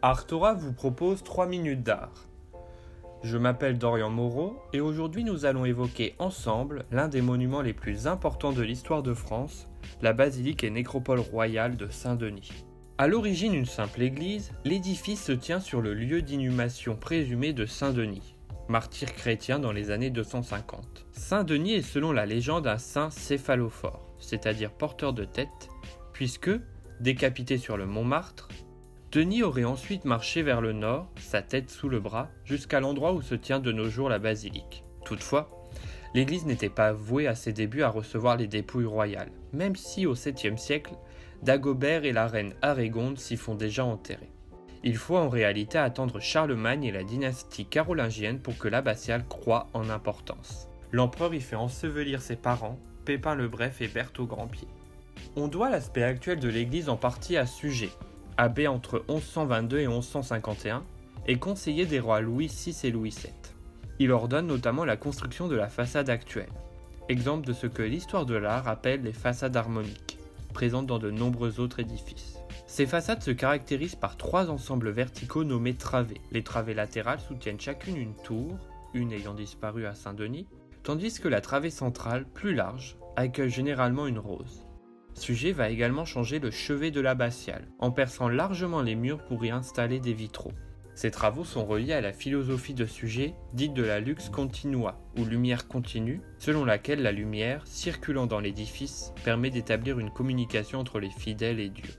Artora vous propose 3 minutes d'art. Je m'appelle Dorian Moreau et aujourd'hui nous allons évoquer ensemble l'un des monuments les plus importants de l'histoire de France, la basilique et nécropole royale de Saint-Denis. À l'origine une simple église, l'édifice se tient sur le lieu d'inhumation présumé de Saint-Denis, martyr chrétien dans les années 250. Saint-Denis est selon la légende un saint céphalophore, c'est-à-dire porteur de tête, puisque, décapité sur le Montmartre, Denis aurait ensuite marché vers le nord, sa tête sous le bras, jusqu'à l'endroit où se tient de nos jours la basilique. Toutefois, l'église n'était pas vouée à ses débuts à recevoir les dépouilles royales, même si au 7e siècle, Dagobert et la reine Arégonde s'y font déjà enterrer. Il faut en réalité attendre Charlemagne et la dynastie carolingienne pour que l'abbatiale croît en importance. L'empereur y fait ensevelir ses parents, Pépin le Bref et Berthe au Grand-Pied. On doit l'aspect actuel de l'église en partie à Suger, abbé entre 1122 et 1151, et conseiller des rois Louis VI et Louis VII. Il ordonne notamment la construction de la façade actuelle, exemple de ce que l'histoire de l'art appelle les façades harmoniques, présentes dans de nombreux autres édifices. Ces façades se caractérisent par 3 ensembles verticaux nommés travées. Les travées latérales soutiennent chacune une tour, une ayant disparu à Saint-Denis, tandis que la travée centrale, plus large, accueille généralement une rose. Suger va également changer le chevet de l'abbatiale, en perçant largement les murs pour y installer des vitraux. Ces travaux sont reliés à la philosophie de Suger, dite de la lux continua, ou lumière continue, selon laquelle la lumière, circulant dans l'édifice, permet d'établir une communication entre les fidèles et Dieu.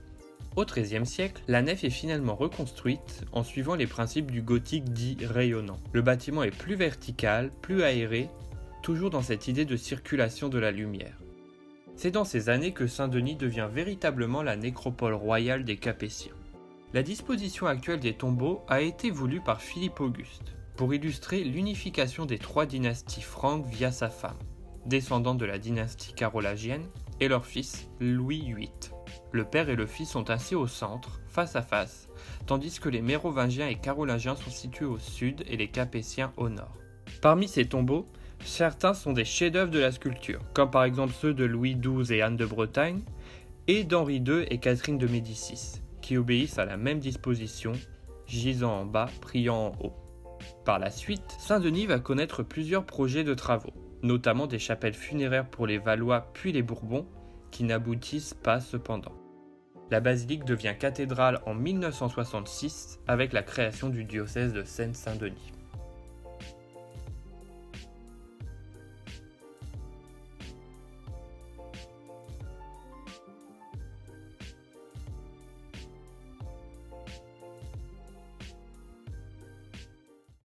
Au XIIIe siècle, la nef est finalement reconstruite en suivant les principes du gothique dit rayonnant. Le bâtiment est plus vertical, plus aéré, toujours dans cette idée de circulation de la lumière. C'est dans ces années que Saint-Denis devient véritablement la nécropole royale des Capétiens. La disposition actuelle des tombeaux a été voulue par Philippe Auguste, pour illustrer l'unification des 3 dynasties franques via sa femme, descendante de la dynastie carolingienne, et leur fils Louis VIII. Le père et le fils sont ainsi au centre, face à face, tandis que les mérovingiens et carolingiens sont situés au sud et les capétiens au nord. Parmi ces tombeaux, certains sont des chefs-d'œuvre de la sculpture, comme par exemple ceux de Louis XII et Anne de Bretagne, et d'Henri II et Catherine de Médicis, qui obéissent à la même disposition, gisant en bas, priant en haut. Par la suite, Saint-Denis va connaître plusieurs projets de travaux, notamment des chapelles funéraires pour les Valois puis les Bourbons, qui n'aboutissent pas cependant. La basilique devient cathédrale en 1966 avec la création du diocèse de Seine-Saint-Denis.